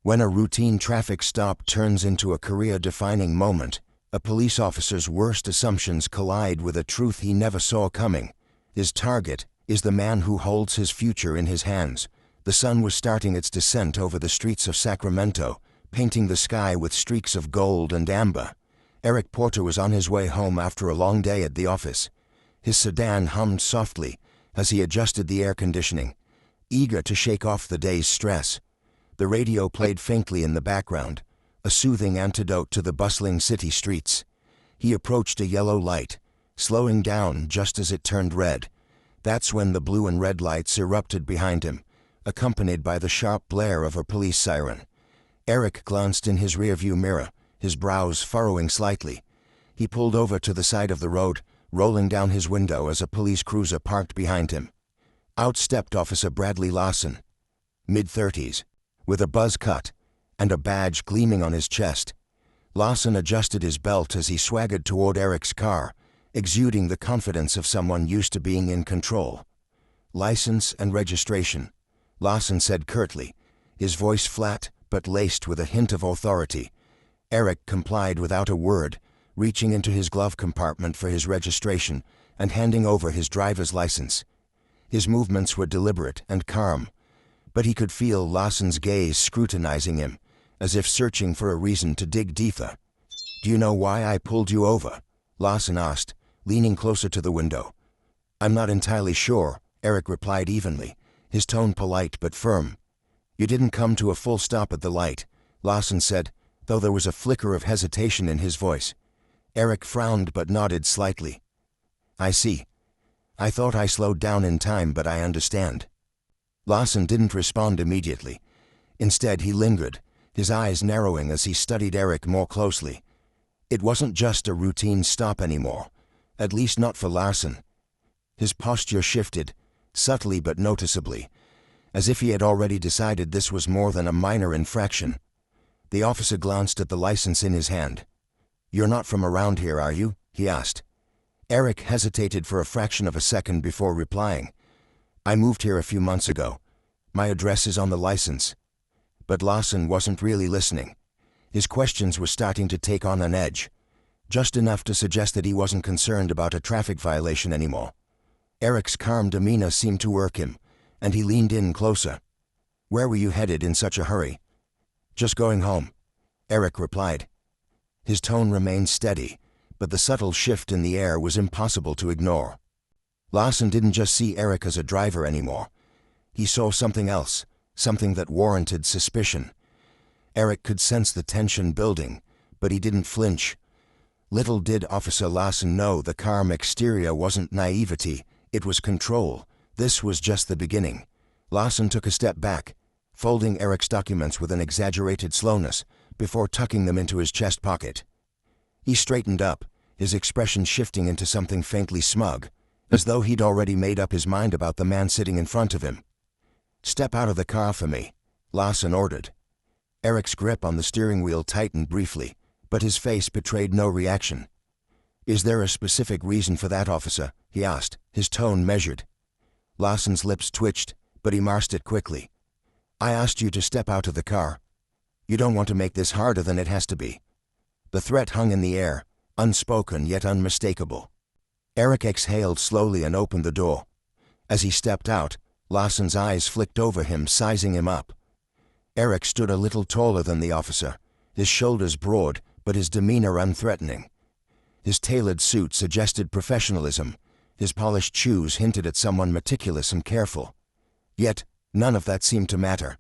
When a routine traffic stop turns into a career-defining moment, a police officer's worst assumptions collide with a truth he never saw coming. His target is the man who holds his future in his hands. The sun was starting its descent over the streets of Sacramento, painting the sky with streaks of gold and amber. Eric Porter was on his way home after a long day at the office. His sedan hummed softly as he adjusted the air conditioning, eager to shake off the day's stress. The radio played faintly in the background, a soothing antidote to the bustling city streets. He approached a yellow light, slowing down just as it turned red. That's when the blue and red lights erupted behind him, accompanied by the sharp blare of a police siren. Eric glanced in his rearview mirror, his brows furrowing slightly. He pulled over to the side of the road, rolling down his window as a police cruiser parked behind him. Out stepped Officer Bradley Lawson, mid-30s, with a buzz cut and a badge gleaming on his chest. Lawson adjusted his belt as he swaggered toward Eric's car, exuding the confidence of someone used to being in control. "License and registration," Lawson said curtly, his voice flat but laced with a hint of authority. Eric complied without a word, reaching into his glove compartment for his registration and handing over his driver's license. His movements were deliberate and calm, but he could feel Lawson's gaze scrutinizing him, as if searching for a reason to dig deeper. "Do you know why I pulled you over?" Lawson asked, leaning closer to the window. "I'm not entirely sure," Eric replied evenly, his tone polite but firm. "You didn't come to a full stop at the light," Lawson said, though there was a flicker of hesitation in his voice. Eric frowned but nodded slightly. "I see. I thought I slowed down in time, but I understand." Lawson didn't respond immediately. Instead, he lingered, his eyes narrowing as he studied Eric more closely. It wasn't just a routine stop anymore, at least not for Lawson. His posture shifted, subtly but noticeably, as if he had already decided this was more than a minor infraction. The officer glanced at the license in his hand. "You're not from around here, are you?" he asked. Eric hesitated for a fraction of a second before replying. "I moved here a few months ago. My address is on the license." But Lawson wasn't really listening. His questions were starting to take on an edge, just enough to suggest that he wasn't concerned about a traffic violation anymore. Eric's calm demeanor seemed to irk him, and he leaned in closer. "Where were you headed in such a hurry?" "Just going home," Eric replied. His tone remained steady, but the subtle shift in the air was impossible to ignore. Lawson didn't just see Eric as a driver anymore. He saw something else, something that warranted suspicion. Eric could sense the tension building, but he didn't flinch. Little did Officer Lawson know the calm exterior wasn't naivety, it was control. This was just the beginning. Lawson took a step back, folding Eric's documents with an exaggerated slowness before tucking them into his chest pocket. He straightened up, his expression shifting into something faintly smug, as though he'd already made up his mind about the man sitting in front of him. "Step out of the car for me," Lawson ordered. Eric's grip on the steering wheel tightened briefly, but his face betrayed no reaction. "Is there a specific reason for that, officer?" he asked, his tone measured. Lawson's lips twitched, but he masked it quickly. "I asked you to step out of the car. You don't want to make this harder than it has to be." The threat hung in the air, unspoken yet unmistakable. Eric exhaled slowly and opened the door. As he stepped out, Lawson's eyes flicked over him, sizing him up. Eric stood a little taller than the officer, his shoulders broad, but his demeanor unthreatening. His tailored suit suggested professionalism, his polished shoes hinted at someone meticulous and careful. Yet, none of that seemed to matter.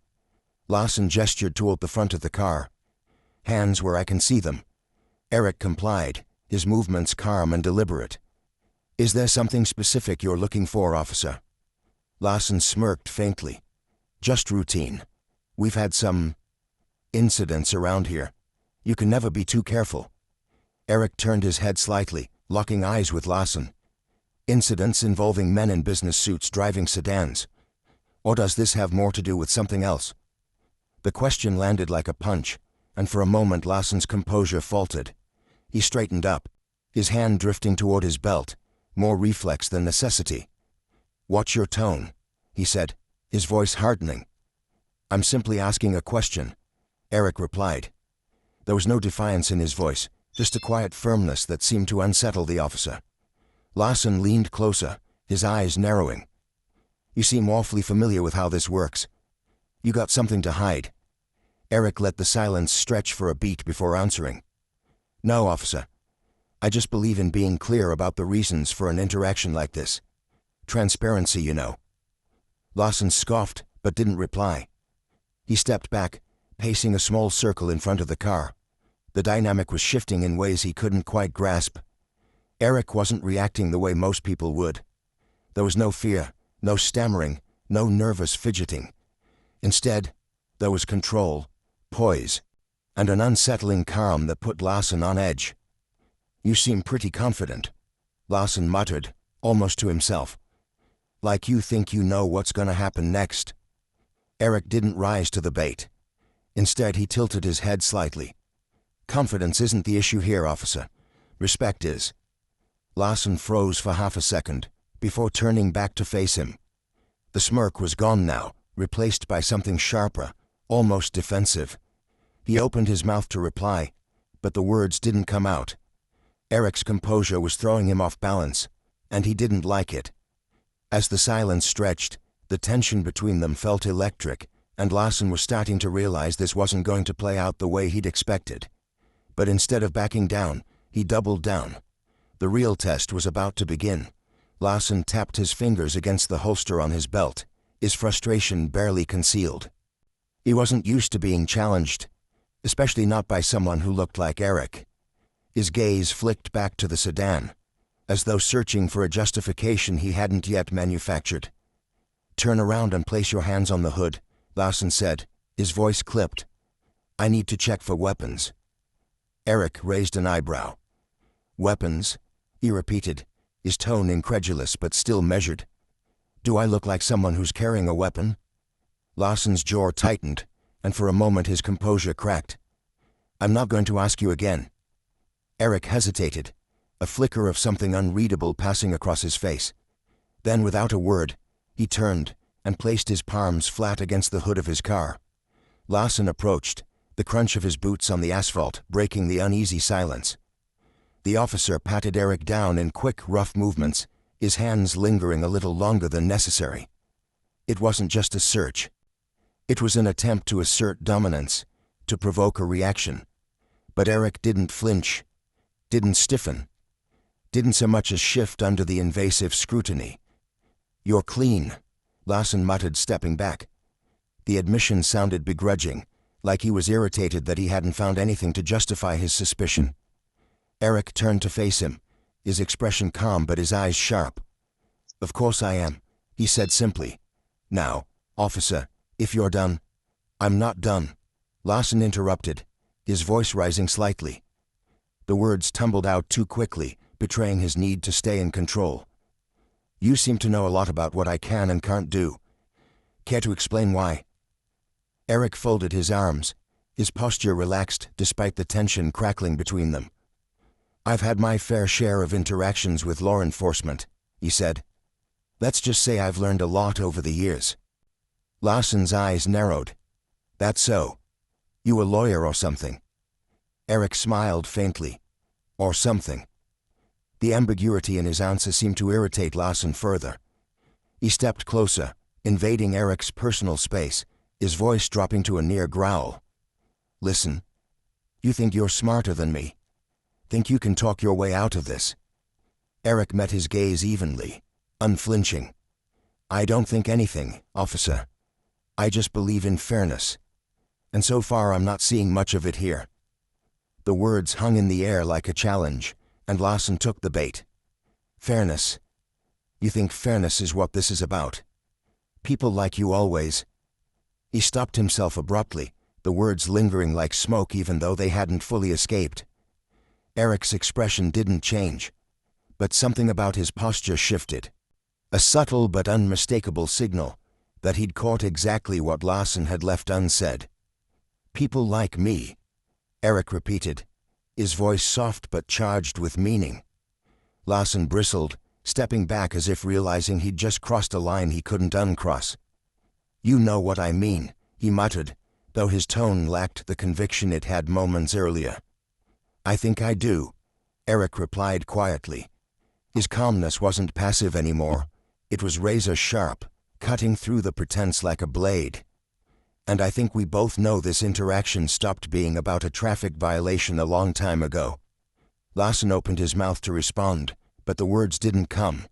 Lawson gestured toward the front of the car. "Hands where I can see them." Eric complied, his movements calm and deliberate. "Is there something specific you're looking for, officer?" Lawson smirked faintly. "Just routine. We've had some incidents around here. You can never be too careful." Eric turned his head slightly, locking eyes with Lawson. "Incidents involving men in business suits driving sedans. Or does this have more to do with something else?" The question landed like a punch, and for a moment Lawson's composure faltered. He straightened up, his hand drifting toward his belt, more reflex than necessity. "Watch your tone," he said, his voice hardening. "I'm simply asking a question. Eric replied. There was no defiance in his voice, just a quiet firmness that seemed to unsettle the officer. Larson leaned closer, his eyes narrowing. You seem awfully familiar with how this works. You got something to hide. Eric let the silence stretch for a beat before answering. No, officer. I just believe in being clear about the reasons for an interaction like this. Transparency, you know. Larson scoffed, but didn't reply. He stepped back, pacing a small circle in front of the car. The dynamic was shifting in ways he couldn't quite grasp. Eric wasn't reacting the way most people would. There was no fear, no stammering, no nervous fidgeting. Instead, there was control, poise, and an unsettling calm that put Larson on edge. You seem pretty confident, Larson muttered, almost to himself. Like you think you know what's gonna happen next. Eric didn't rise to the bait. Instead, he tilted his head slightly. Confidence isn't the issue here, officer. Respect is. Larson froze for half a second, before turning back to face him. The smirk was gone now, replaced by something sharper, almost defensive. He opened his mouth to reply, but the words didn't come out. Eric's composure was throwing him off balance, and he didn't like it. As the silence stretched, the tension between them felt electric, and Larson was starting to realize this wasn't going to play out the way he'd expected. But instead of backing down, he doubled down. The real test was about to begin. Larson tapped his fingers against the holster on his belt, his frustration barely concealed. He wasn't used to being challenged, especially not by someone who looked like Eric. His gaze flicked back to the sedan, as though searching for a justification he hadn't yet manufactured. Turn around and place your hands on the hood, Larson said, his voice clipped. I need to check for weapons. Eric raised an eyebrow. Weapons? He repeated, his tone incredulous but still measured. Do I look like someone who's carrying a weapon? Larson's jaw tightened, and for a moment his composure cracked. I'm not going to ask you again. Eric hesitated, a flicker of something unreadable passing across his face. Then, without a word, he turned and placed his palms flat against the hood of his car. Larson approached, the crunch of his boots on the asphalt breaking the uneasy silence. The officer patted Eric down in quick, rough movements, his hands lingering a little longer than necessary. It wasn't just a search. It was an attempt to assert dominance, to provoke a reaction. But Eric didn't flinch, didn't stiffen, didn't so much as shift under the invasive scrutiny. You're clean, Larson muttered, stepping back. The admission sounded begrudging, like he was irritated that he hadn't found anything to justify his suspicion. Eric turned to face him, his expression calm but his eyes sharp. Of course I am, he said simply. Now, officer, if you're done. I'm not done, Larson interrupted, his voice rising slightly. The words tumbled out too quickly, betraying his need to stay in control. You seem to know a lot about what I can and can't do. Care to explain why? Eric folded his arms, his posture relaxed despite the tension crackling between them. I've had my fair share of interactions with law enforcement, he said. Let's just say I've learned a lot over the years. Larson's eyes narrowed. That's so. You a lawyer or something? Eric smiled faintly. Or something. The ambiguity in his answer seemed to irritate Larson further. He stepped closer, invading Eric's personal space, his voice dropping to a near growl. Listen, you think you're smarter than me? Think you can talk your way out of this? Eric met his gaze evenly, unflinching. I don't think anything, officer. I just believe in fairness. And so far I'm not seeing much of it here. The words hung in the air like a challenge, and Larson took the bait. Fairness. You think fairness is what this is about? People like you always. He stopped himself abruptly, the words lingering like smoke even though they hadn't fully escaped. Eric's expression didn't change, but something about his posture shifted. A subtle but unmistakable signal that he'd caught exactly what Larson had left unsaid. People like me, Eric repeated, his voice soft but charged with meaning. Larson bristled, stepping back as if realizing he'd just crossed a line he couldn't uncross. You know what I mean, he muttered, though his tone lacked the conviction it had moments earlier. "I think I do," Eric replied quietly. His calmness wasn't passive anymore. It was razor-sharp, cutting through the pretense like a blade. "And I think we both know this interaction stopped being about a traffic violation a long time ago." Larson opened his mouth to respond, but the words didn't come.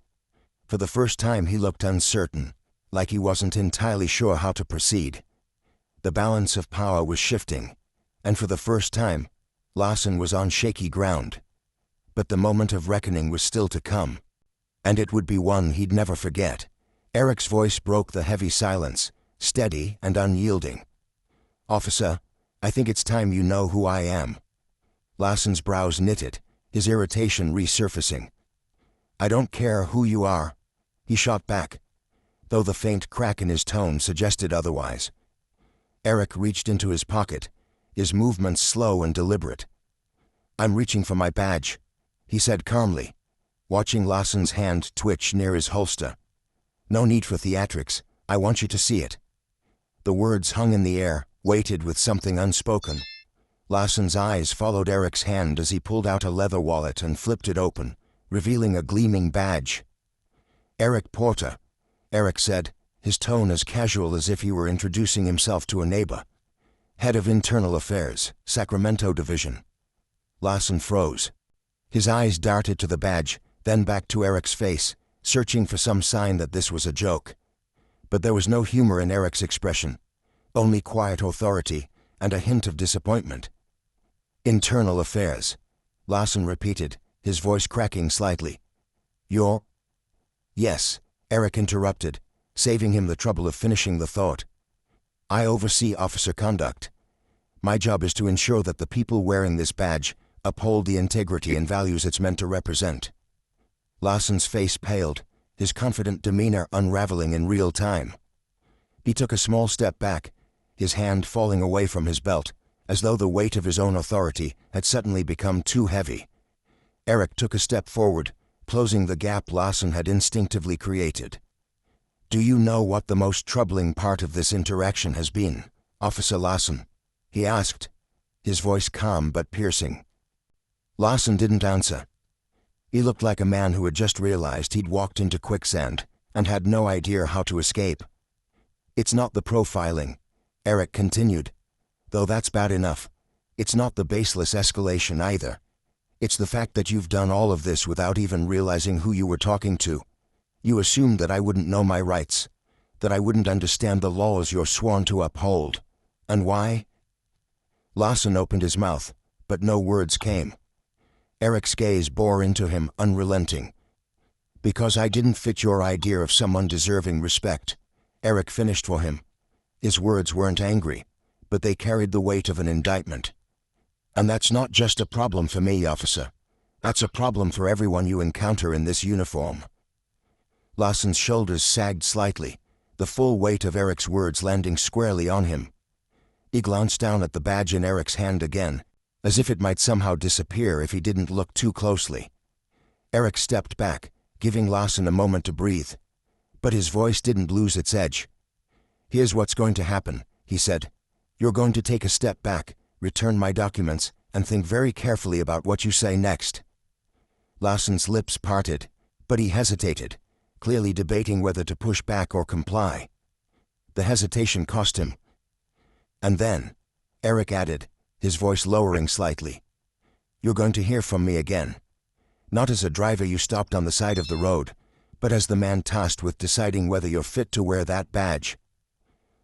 For the first time he looked uncertain, like he wasn't entirely sure how to proceed. The balance of power was shifting, and for the first time, Larson was on shaky ground. But the moment of reckoning was still to come, and it would be one he'd never forget. Eric's voice broke the heavy silence, steady and unyielding. "Officer, I think it's time you know who I am." Larson's brows knitted, his irritation resurfacing. "I don't care who you are," he shot back, though the faint crack in his tone suggested otherwise. Eric reached into his pocket, his movements slow and deliberate. "I'm reaching for my badge," he said calmly, watching Larson's hand twitch near his holster. "No need for theatrics, I want you to see it." The words hung in the air, weighted with something unspoken. Larson's eyes followed Eric's hand as he pulled out a leather wallet and flipped it open, revealing a gleaming badge. "Eric Porter," Eric said, his tone as casual as if he were introducing himself to a neighbor. "Head of Internal Affairs, Sacramento Division." Larson froze. His eyes darted to the badge, then back to Eric's face, searching for some sign that this was a joke. But there was no humor in Eric's expression, only quiet authority and a hint of disappointment. "Internal Affairs," Larson repeated, his voice cracking slightly. "You're—" "Yes," Eric interrupted, saving him the trouble of finishing the thought. "I oversee officer conduct. My job is to ensure that the people wearing this badge uphold the integrity and values it's meant to represent." Larson's face paled, his confident demeanor unraveling in real time. He took a small step back, his hand falling away from his belt, as though the weight of his own authority had suddenly become too heavy. Eric took a step forward, closing the gap Larson had instinctively created. "Do you know what the most troubling part of this interaction has been, Officer Larson?" he asked, his voice calm but piercing. Larson didn't answer. He looked like a man who had just realized he'd walked into quicksand and had no idea how to escape. "It's not the profiling," Eric continued, "though that's bad enough. It's not the baseless escalation either. It's the fact that you've done all of this without even realizing who you were talking to. You assumed that I wouldn't know my rights, that I wouldn't understand the laws you're sworn to uphold. And why?" Larson opened his mouth, but no words came. Eric's gaze bore into him, unrelenting. "Because I didn't fit your idea of someone deserving respect," Eric finished for him. His words weren't angry, but they carried the weight of an indictment. "And that's not just a problem for me, officer. That's a problem for everyone you encounter in this uniform." Larson's shoulders sagged slightly, the full weight of Eric's words landing squarely on him. He glanced down at the badge in Eric's hand again, as if it might somehow disappear if he didn't look too closely. Eric stepped back, giving Larson a moment to breathe. But his voice didn't lose its edge. "Here's what's going to happen," he said. "You're going to take a step back, return my documents, and think very carefully about what you say next." Larson's lips parted, but he hesitated, clearly debating whether to push back or comply. The hesitation cost him. "And then," Eric added, his voice lowering slightly, "you're going to hear from me again. Not as a driver you stopped on the side of the road, but as the man tasked with deciding whether you're fit to wear that badge."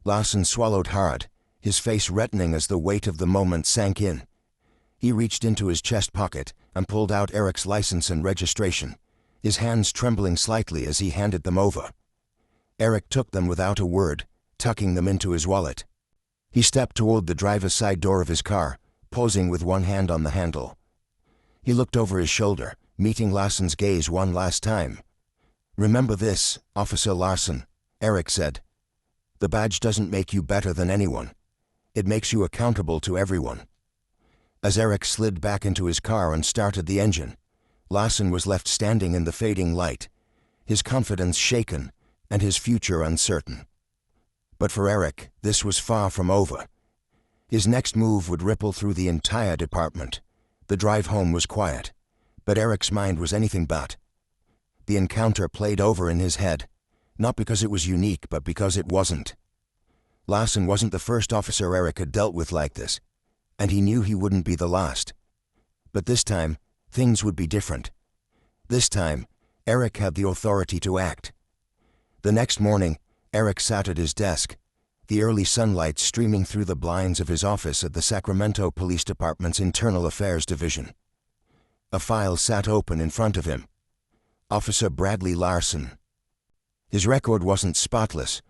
Larson swallowed hard, his face reddening as the weight of the moment sank in. He reached into his chest pocket and pulled out Eric's license and registration, his hands trembling slightly as he handed them over. Eric took them without a word, tucking them into his wallet. He stepped toward the driver's side door of his car, posing with one hand on the handle. He looked over his shoulder, meeting Larson's gaze one last time. "Remember this, Officer Larson," Eric said. "The badge doesn't make you better than anyone. It makes you accountable to everyone." As Eric slid back into his car and started the engine, Larson was left standing in the fading light, his confidence shaken and his future uncertain. But for Eric, this was far from over. His next move would ripple through the entire department. The drive home was quiet, but Eric's mind was anything but. The encounter played over in his head, not because it was unique, but because it wasn't. Larson wasn't the first officer Eric had dealt with like this, and he knew he wouldn't be the last. But this time, things would be different. This time, Eric had the authority to act. The next morning, Eric sat at his desk, the early sunlight streaming through the blinds of his office at the Sacramento Police Department's Internal Affairs Division. A file sat open in front of him. Officer Bradley Larson. His record wasn't spotless.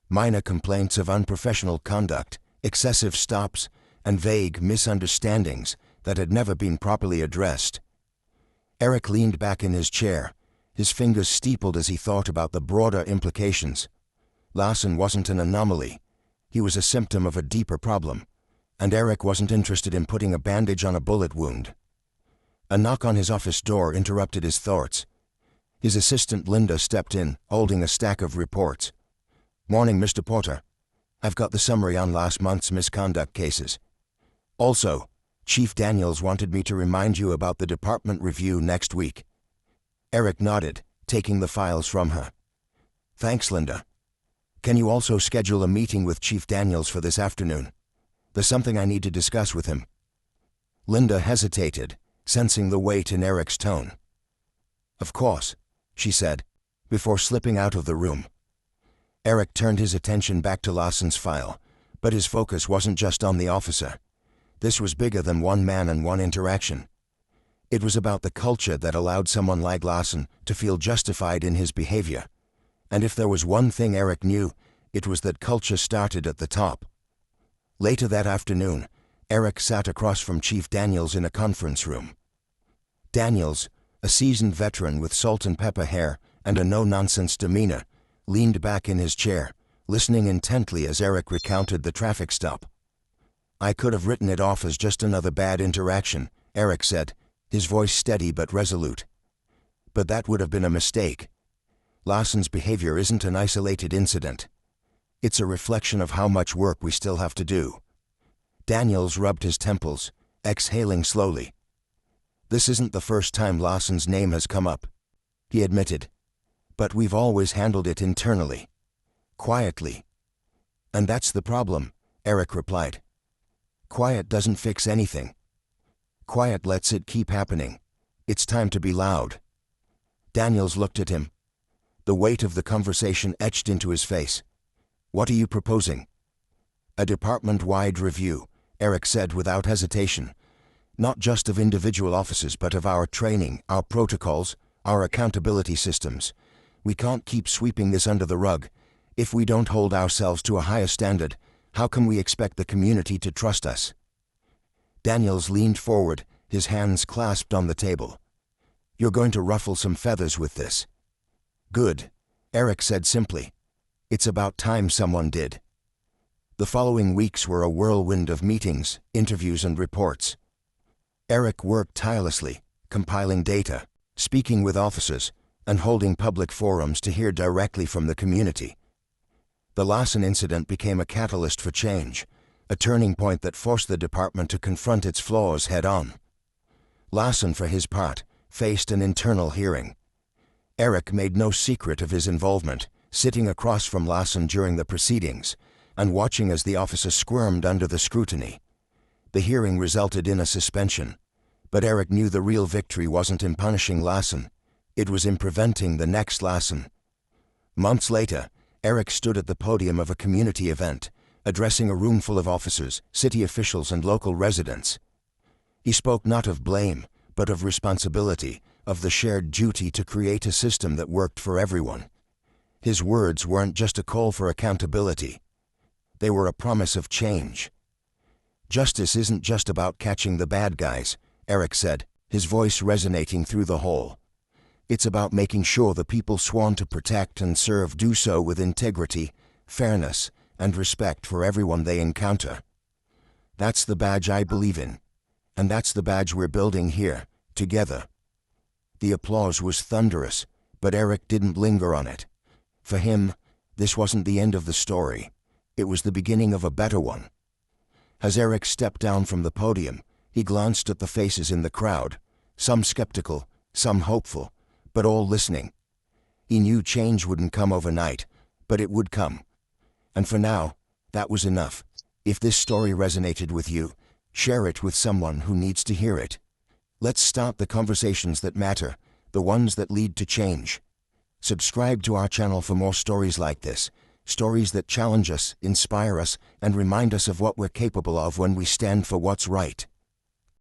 Minor complaints of unprofessional conduct, excessive stops, and vague misunderstandings that had never been properly addressed. Eric leaned back in his chair, his fingers steepled as he thought about the broader implications. Larson wasn't an anomaly. He was a symptom of a deeper problem, and Eric wasn't interested in putting a bandage on a bullet wound. A knock on his office door interrupted his thoughts. His assistant Linda stepped in, holding a stack of reports. "Morning, Mr. Porter. I've got the summary on last month's misconduct cases. Also, Chief Daniels wanted me to remind you about the department review next week." Eric nodded, taking the files from her. "Thanks, Linda. Can you also schedule a meeting with Chief Daniels for this afternoon? There's something I need to discuss with him." Linda hesitated, sensing the weight in Eric's tone. "Of course," she said, before slipping out of the room. Eric turned his attention back to Larson's file, but his focus wasn't just on the officer. This was bigger than one man and one interaction. It was about the culture that allowed someone like Larson to feel justified in his behavior. And if there was one thing Eric knew, it was that culture started at the top. Later that afternoon, Eric sat across from Chief Daniels in a conference room. Daniels, a seasoned veteran with salt and pepper hair and a no-nonsense demeanor, leaned back in his chair, listening intently as Eric recounted the traffic stop. "I could have written it off as just another bad interaction," Eric said, his voice steady but resolute. "But that would have been a mistake. Larson's behavior isn't an isolated incident. It's a reflection of how much work we still have to do." Daniels rubbed his temples, exhaling slowly. "This isn't the first time Larson's name has come up," he admitted. "But we've always handled it internally. Quietly." "And that's the problem," Eric replied. "Quiet doesn't fix anything. Quiet lets it keep happening. It's time to be loud." Daniels looked at him. The weight of the conversation etched into his face. "What are you proposing?" "A department-wide review," Eric said without hesitation. "Not just of individual officers, but of our training, our protocols, our accountability systems. We can't keep sweeping this under the rug. If we don't hold ourselves to a higher standard, how can we expect the community to trust us?" Daniels leaned forward, his hands clasped on the table. "You're going to ruffle some feathers with this." "Good," Eric said simply. "It's about time someone did." The following weeks were a whirlwind of meetings, interviews, and reports. Eric worked tirelessly, compiling data, speaking with officers, and holding public forums to hear directly from the community. The Larson incident became a catalyst for change, a turning point that forced the department to confront its flaws head-on. Larson, for his part, faced an internal hearing. Eric made no secret of his involvement, sitting across from Larson during the proceedings, and watching as the officer squirmed under the scrutiny. The hearing resulted in a suspension, but Eric knew the real victory wasn't in punishing Larson. It was in preventing the next Larson. Months later, Eric stood at the podium of a community event, addressing a room full of officers, city officials, and local residents. He spoke not of blame, but of responsibility, of the shared duty to create a system that worked for everyone. His words weren't just a call for accountability. They were a promise of change. "Justice isn't just about catching the bad guys," Eric said, his voice resonating through the hall. "It's about making sure the people sworn to protect and serve do so with integrity, fairness, and respect for everyone they encounter. That's the badge I believe in, and that's the badge we're building here, together." The applause was thunderous, but Eric didn't linger on it. For him, this wasn't the end of the story. It was the beginning of a better one. As Eric stepped down from the podium, he glanced at the faces in the crowd, some skeptical, some hopeful, but all listening. He knew change wouldn't come overnight, but it would come. And for now, that was enough. If this story resonated with you, share it with someone who needs to hear it. Let's start the conversations that matter, the ones that lead to change. Subscribe to our channel for more stories like this, stories that challenge us, inspire us, and remind us of what we're capable of when we stand for what's right.